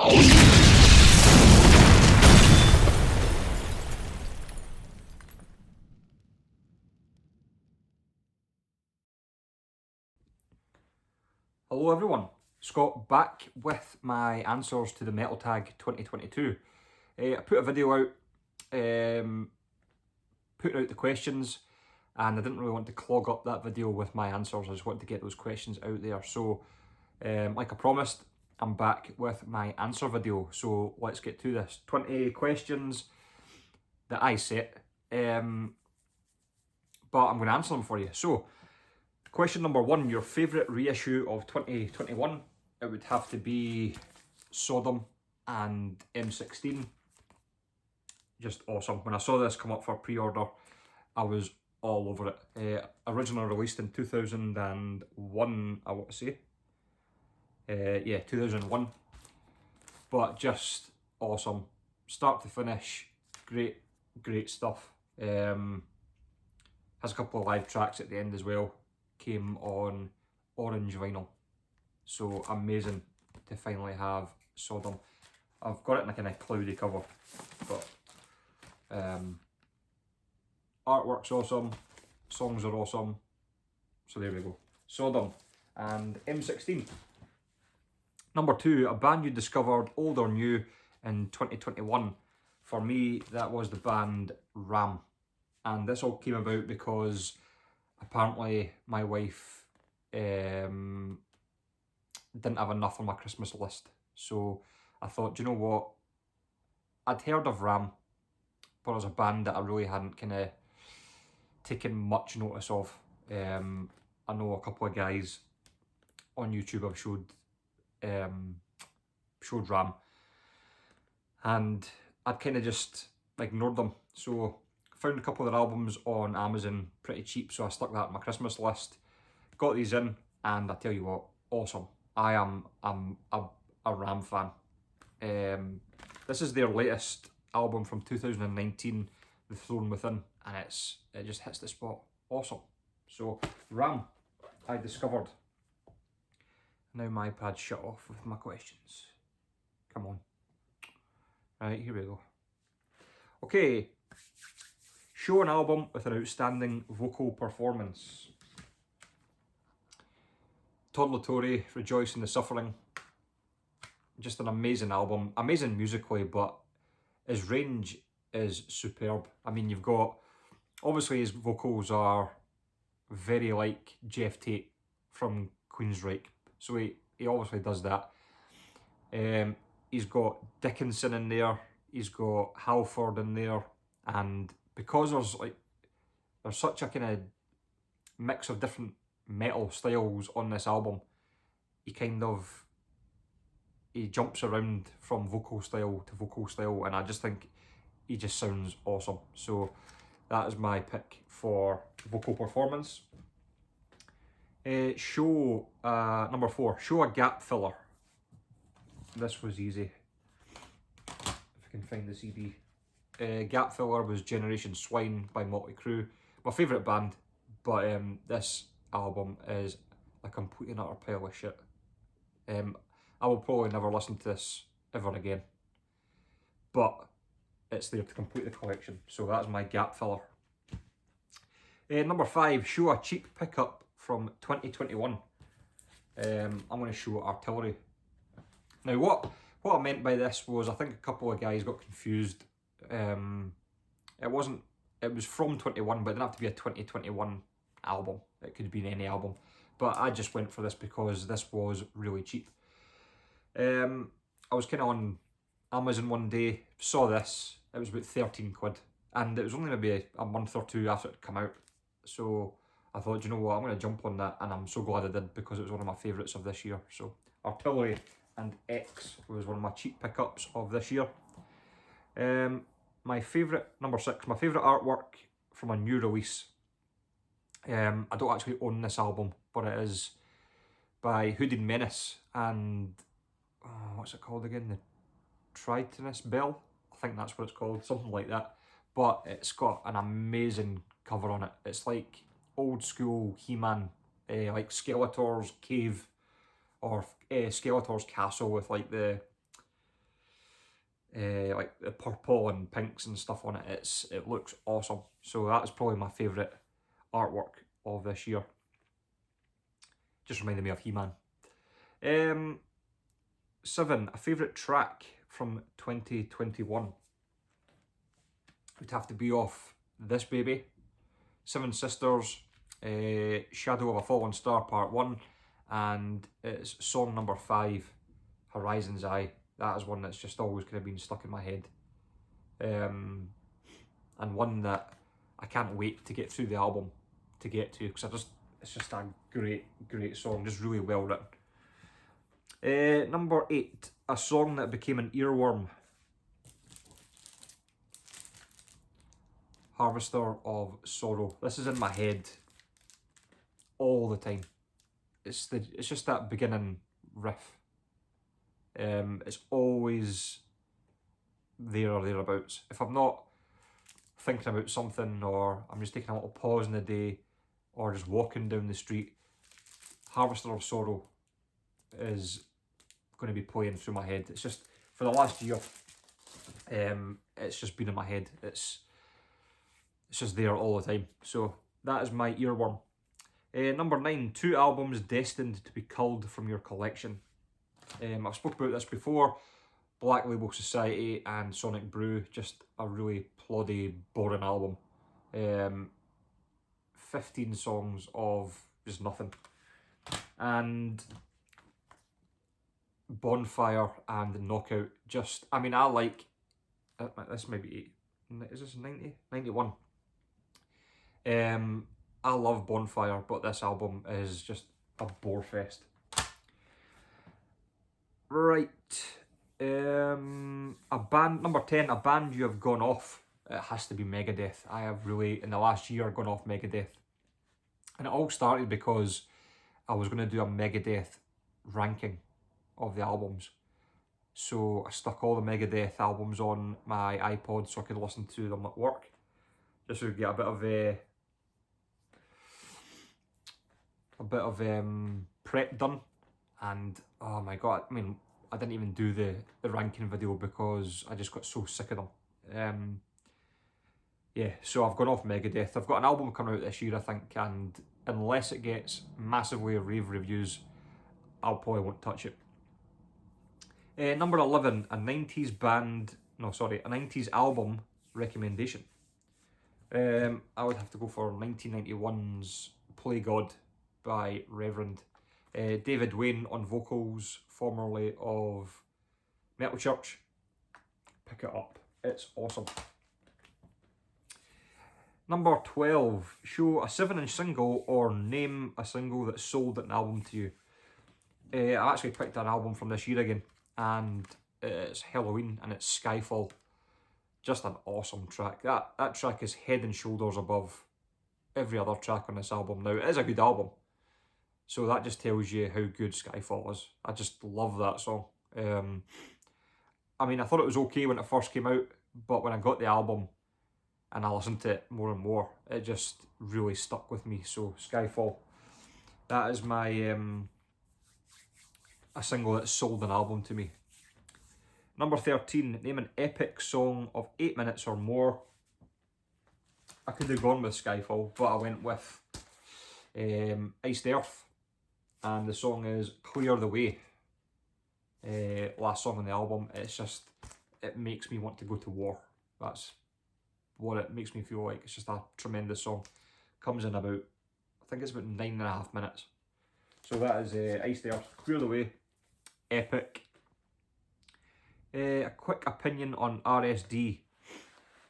Hello everyone, Scott back with my answers to the Metal Tag 2022. I put a video out putting out the questions, and I didn't really want to clog up that video with my answers. I just wanted to get those questions out there. So like I promised, I'm back with my answer video. So let's get to this. 20 questions that I set, but I'm going to answer them for you. So question number 1, your favourite reissue of 2021? It would have to be Sodom and M16. Just awesome. When I saw this come up for pre-order, I was all over it. Originally released in 2001, I want to say. Yeah, 2001. But just awesome. Start to finish, great stuff. Has a couple of live tracks at the end as well. Came on orange vinyl, so amazing to finally have Sodom. I've got it in a kind of cloudy cover, but artwork's awesome, songs are awesome, so there we go. Sodom and M16. Number 2, a band you discovered, old or new, in 2021. For me, that was the band Ram, and this all came about because apparently my wife didn't have enough on my Christmas list. So I thought, do you know what? I'd heard of Ram, but it was a band that I really hadn't kind of taken much notice of. I know a couple of guys on YouTube have showed Ram, and I'd kind of just ignored them. So found a couple of their albums on Amazon pretty cheap, so I stuck that on my Christmas list. Got these in, and I tell you what, awesome. I'm a Ram fan. This is their latest album from 2019, The Throne Within, and it just hits the spot. Awesome. So Ram, I discovered. Now my iPad's shut off with my questions. Come on. Right, here we go. Okay. Show an album with an outstanding vocal performance. Todd La Torre, Rejoice in the Suffering. Just an amazing album, amazing musically, but his range is superb. I mean, you've got, obviously his vocals are very like Jeff Tate from Queensryche, so he obviously does that. He's got Dickinson in there, he's got Halford in there, and because there's such a kind of mix of different metal styles on this album, he jumps around from vocal style to vocal style, and I just think he just sounds awesome. So that is my pick for vocal performance. Number 4, show a gap filler. This was easy, if I can find the CD. Gap filler was Generation Swine by Motley Crue. My favourite band, but this album is a complete and utter pile of shit. I will probably never listen to this ever again, but it's there to complete the collection, so that's my gap filler. Number 5, show a cheap pickup from 2021. I'm going to show Artillery. Now what I meant by this was, I think a couple of guys got confused. It was from 21, but it didn't have to be a 2021 album. It could have been any album, but I just went for this because this was really cheap. I was kind of on Amazon one day, saw this, it was about 13 quid, and it was only maybe a month or two after it had come out, so I thought, you know what, I'm going to jump on that, and I'm so glad I did, because it was one of my favourites of this year. So Artillery and X was one of my cheap pickups of this year. My favourite, number 6, my favourite artwork from a new release. I don't actually own this album, but it is by Hooded Menace, and what's it called again? The Tritonus Bell? I think that's what it's called, something like that. But it's got an amazing cover on it. It's like old school He-Man, like Skeletor's cave, or Skeletor's castle with like the like the purple and pinks and stuff on it. It looks awesome. So that is probably my favourite artwork of this year. Just reminded me of He-Man. 7, a favourite track from 2021. It would have to be off This Baby, Seven Sisters, Shadow of a Fallen Star Part 1, and it's song number 5, Horizon's Eye. That is one that's just always kind of been stuck in my head. And one that I can't wait to get through the album to get to, because it's just a great song, just really well written. Number 8, a song that became an earworm. Harvester of Sorrow. This is in my head all the time. It's just that beginning riff. It's always there or thereabouts. If I'm not thinking about something, or I'm just taking a little pause in the day, or just walking down the street, Harvester of Sorrow is going to be playing through my head. It's just, for the last year, it's just been in my head. It's just there all the time. So that is my earworm. Number 9, 2 albums destined to be culled from your collection. I've spoke about this before. Black Label Society and Sonic Brew, just a really ploddy, boring album. 15 songs of just nothing. And Bonfire and Knockout, just, I mean, I like, this might be, is this 90? 91. I love Bonfire, but this album is just a bore fest. Right, a band, number 10, a band you have gone off. It has to be Megadeth. I have really, in the last year, gone off Megadeth. And it all started because I was going to do a Megadeth ranking of the albums. So I stuck all the Megadeth albums on my iPod so I could listen to them at work. Just to get a bit of prep done. And oh my god, I mean, I didn't even do the ranking video because I just got so sick of them. Yeah, so I've gone off Megadeth. I've got an album coming out this year, I think, and unless it gets massively rave reviews, I'll probably won't touch it. Number 11, a 90s album recommendation. I would have to go for 1991's Play God by Reverend. David Wayne on vocals, formerly of Metal Church. Pick it up, it's awesome. Number 12, show a 7-inch single or name a single that sold an album to you. I actually picked an album from this year again, and it's Halloween and it's Skyfall. Just an awesome track. That track is head and shoulders above every other track on this album. Now, it is a good album, so that just tells you how good Skyfall is. I just love that song. I mean, I thought it was okay when it first came out, but when I got the album and I listened to it more and more, it just really stuck with me. So Skyfall, that is my a single that sold an album to me. Number 13, name an epic song of 8 minutes or more. I could have gone with Skyfall, but I went with Iced Earth, and the song is Clear the Way. Last song on the album. It's just, it makes me want to go to war. That's what it makes me feel like. It's just a tremendous song. Comes in about, I think it's about 9.5 minutes. So that is Iced Earth, Clear the Way, epic. A quick opinion on RSD.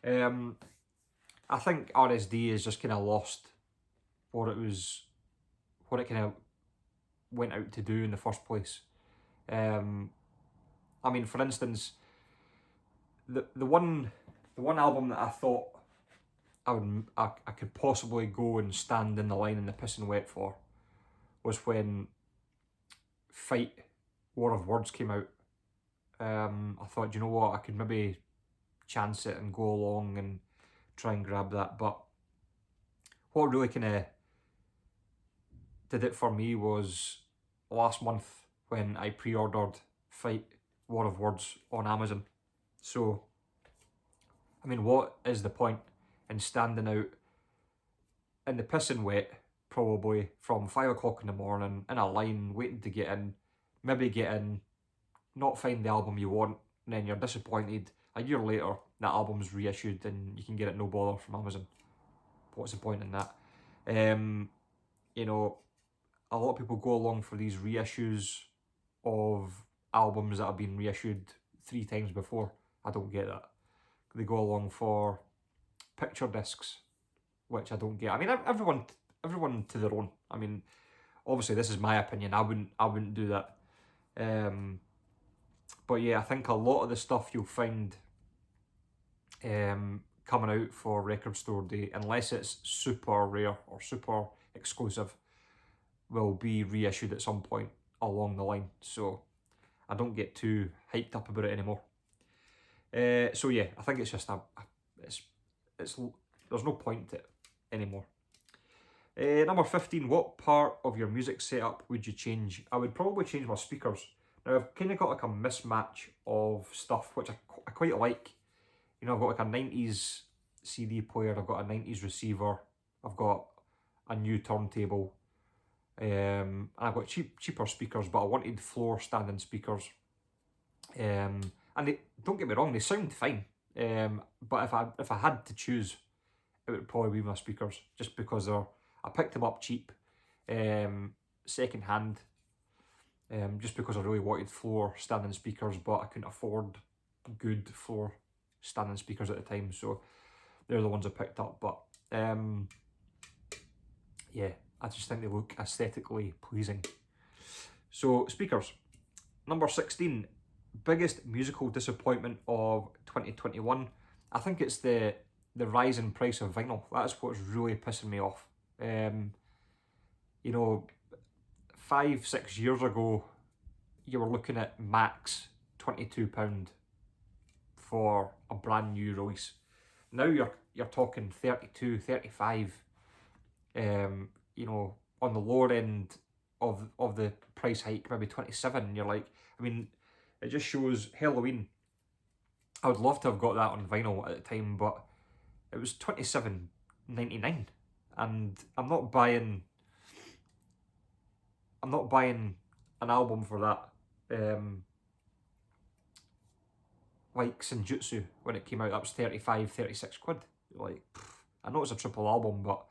I think RSD is just kind of lost what it kind of went out to do in the first place. I mean, for instance, the one album that I thought I could possibly go and stand in the line in the piss and wet for was when Fight War of Words came out. I thought, you know what, I could maybe chance it and go along and try and grab that. But what really kind of did it for me was last month when I pre-ordered Fight War of Words on Amazon. So, I mean, what is the point in standing out in the pissing wet, probably from 5 o'clock in the morning, in a line, waiting to get in, maybe get in, not find the album you want, and then you're disappointed. A year later, that album's reissued and you can get it no bother from Amazon. What's the point in that? You know, a lot of people go along for these reissues of albums that have been reissued 3 times before. I don't get that. They go along for picture discs, which I don't get. I mean, everyone to their own. I mean, obviously this is my opinion. I wouldn't do that. But yeah, I think a lot of the stuff you'll find coming out for Record Store Day, unless it's super rare or super exclusive, will be reissued at some point along the line. So I don't get too hyped up about it anymore. So yeah, I think it's just it's there's no point to it anymore. Number 15, what part of your music setup would you change? I would probably change my speakers. Now I've kind of got like a mismatch of stuff which I quite like. You know, I've got like a 90s CD player, I've got a 90s receiver, I've got a new turntable, and I've got cheaper speakers, but I wanted floor standing speakers. And don't get me wrong, they sound fine. But if I had to choose, it would probably be my speakers, just because I picked them up cheap, second hand, just because I really wanted floor standing speakers, but I couldn't afford good floor standing speakers at the time, so they're the ones I picked up. But yeah, I just think they look aesthetically pleasing. So speakers. Number 16, biggest musical disappointment of 2021. I think it's the rise in price of vinyl. That's what's really pissing me off. You know, 5-6 years ago, you were looking at max £22 for a brand new release. Now you're talking 32, 35. You know, on the lower end of the price hike, maybe 27. You're like, I mean, it just shows Halloween. I would love to have got that on vinyl at the time, but it was £27.99, and I'm not buying an album for that. Like Senjutsu, when it came out, that was 35-36 quid. Like, I know it's a triple album, but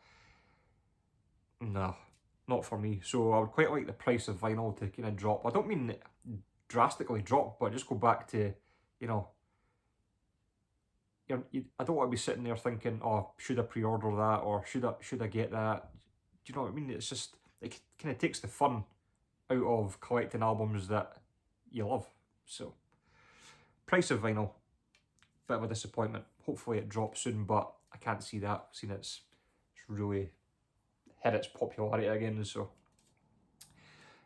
no, not for me. So I would quite like the price of vinyl to kind of drop. I don't mean drastically drop, but just go back to, you know, I don't want to be sitting there thinking, oh, should I pre-order that, or should I get that? Do you know what I mean? It's just, it kind of takes the fun out of collecting albums that you love. So, price of vinyl, bit of a disappointment. Hopefully it drops soon, but I can't see that, seeing it's really hit its popularity again. So,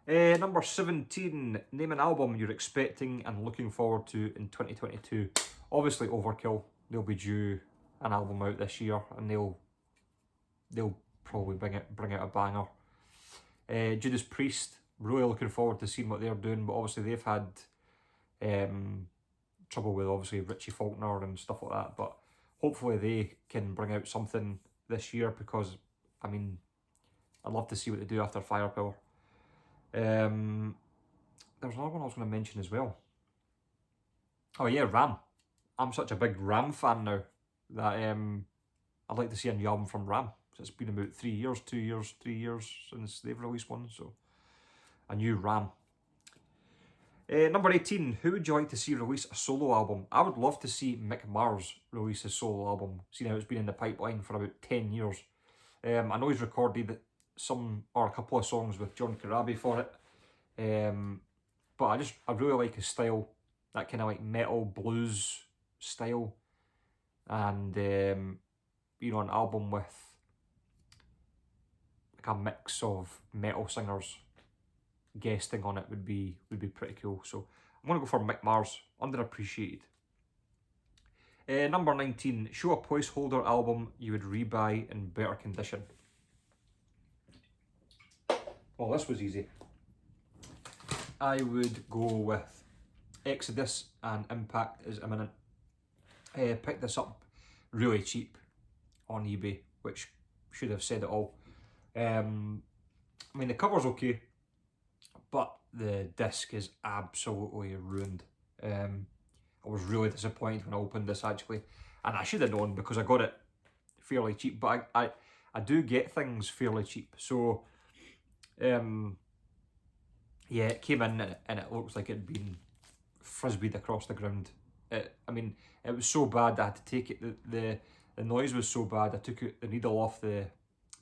number 17, name an album you're expecting and looking forward to in 2022. Obviously Overkill. They'll be due an album out this year, and they'll probably bring out a banger. Judas Priest, really looking forward to seeing what they're doing, but obviously they've had trouble with obviously Richie Faulkner and stuff like that, but hopefully they can bring out something this year, because I mean, I'd love to see what they do after Firepower. There was another one I was going to mention as well. Oh yeah, Ram. I'm such a big Ram fan now that I'd like to see a new album from Ram. So it's been about 3 years, 2 years, 3 years since they've released one, so a new Ram. Number 18, who would you like to see release a solo album? I would love to see Mick Mars release a solo album, seeing how it's been in the pipeline for about 10 years. I know he's recorded a couple of songs with John Corabi for it, but I really like his style, that kind of like metal blues style, and you know, an album with like a mix of metal singers guesting on it would be pretty cool. So I'm gonna go for Mick Mars, underappreciated. Number 19, show a placeholder album you would rebuy in better condition. Well, this was easy. I would go with Exodus and Impact is Imminent. Picked this up really cheap on eBay, which should have said it all. I mean, the cover's okay, but the disc is absolutely ruined. I was really disappointed when I opened this actually, and I should have known because I got it fairly cheap. But I do get things fairly cheap, so yeah, it came in and it looks like it'd been frisbeed across the ground. I mean, it was so bad that I had to take it. The noise was so bad. I took the needle off the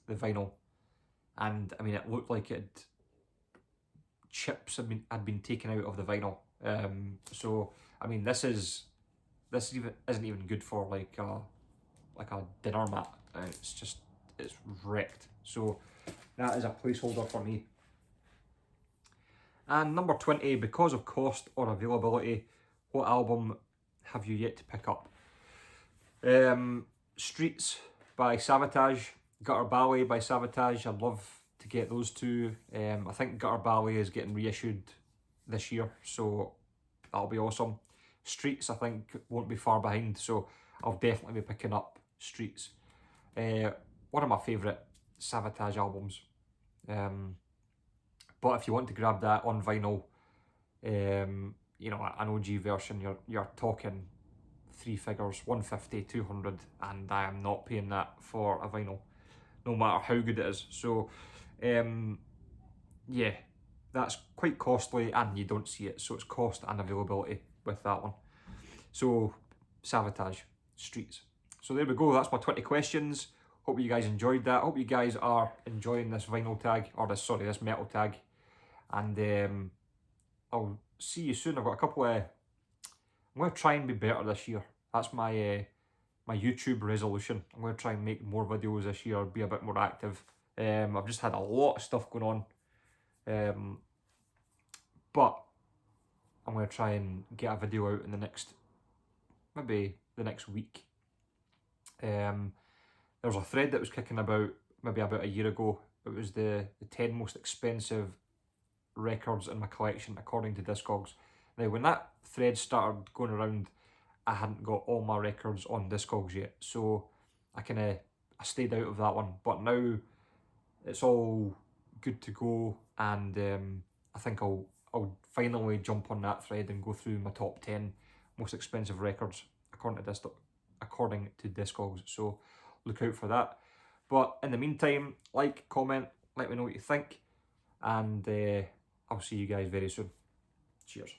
vinyl, and I mean, it looked like chips had been taken out of the vinyl. So I mean, this isn't even good for like a dinner mat. It's wrecked. So that is a placeholder for me. And number 20, because of cost or availability, what album have you yet to pick up? Streets by Savatage, Gutter Ballet by Savatage. I'd love to get those two. I think Gutter Ballet is getting reissued this year, so that'll be awesome. Streets, I think, won't be far behind, so I'll definitely be picking up Streets. One of my favourite Savatage albums. But if you want to grab that on vinyl, you know, an OG version, you're talking three figures, 150, 200, and I am not paying that for a vinyl, no matter how good it is. So, yeah, that's quite costly, and you don't see it, so it's cost and availability with that one. So, Savatage, Streets. So there we go, that's my 20 questions. Hope you guys enjoyed that. Hope you guys are enjoying this vinyl tag, or this metal tag. And I'll see you soon. I've got a couple of... I'm going to try and be better this year. That's my my YouTube resolution. I'm going to try and make more videos this year, be a bit more active. I've just had a lot of stuff going on. But I'm going to try and get a video out in maybe the next week. There was a thread that was kicking about maybe about a year ago. It was the 10 most expensive records in my collection according to Discogs. Now, when that thread started going around, I hadn't got all my records on Discogs yet, so I stayed out of that one. But now it's all good to go, and I think I'll finally jump on that thread and go through my top 10 most expensive records according to Discogs. So look out for that. But in the meantime, like, comment, let me know what you think, and I'll see you guys very soon. Cheers.